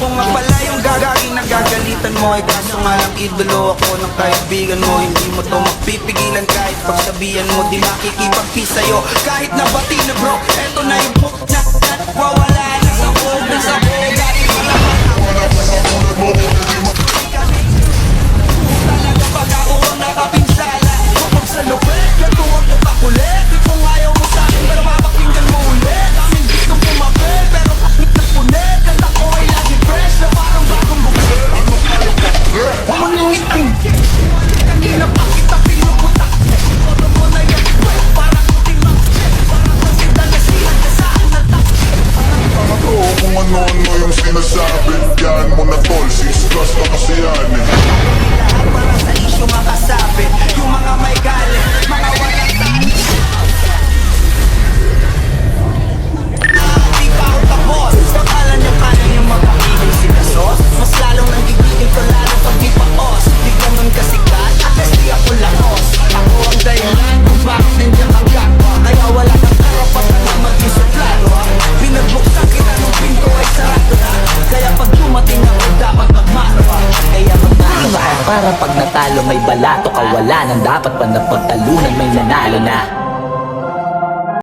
Ako nga pala yung gagawin na gagalitan mo. Eh kaso nga lang idolo ako ng kaibigan mo. Hindi mo to mapipigilan kahit pagsabihan mo. Di makikipag-peace sa'yo kahit nabati na bro. Eto na yung book na wawala na sa buog na sa buog. Galing pala talaga pag ako ang nakapinsala. Kapag sa lupit, ganito ang nakakulit. Di kung ayaw mo sa'kin pero mapakinggan mo ulit. Daming gusto pumapit pero kapit na punit. Kanta ko ay lagi fresh na parang bagong bukit. Mangingiting kanina pa kita pinuputak. Todo mo na yan parang kuting makit. Parang masita na sila kasaan na tak. Oo, kung ano-ano yung sinasabi. Yan mo na tol, 6 plus na kasi yan eh. Lahat parang sa isyo makasabi. Yung mga may galit, mga walang tayo. Di pa ako tapos. Akala niyo kaya niyo magpakingin sila sos. Mas lalong nanggigigil ko lalo pag di paos. Di ganun kasikat, at least di ako langos. Ako ang dahilan kung bakit nandiyan ang gagwa. Kaya wala kang karapatan na maging suplado. Pinagbuksan kita nung pinto ay sarado na. Kaya pag dumating ako dapat magmano. Kaya magmano ka para pag natalo may balato ka. Wala nang dapat pa na pagtalunan may nanalo na.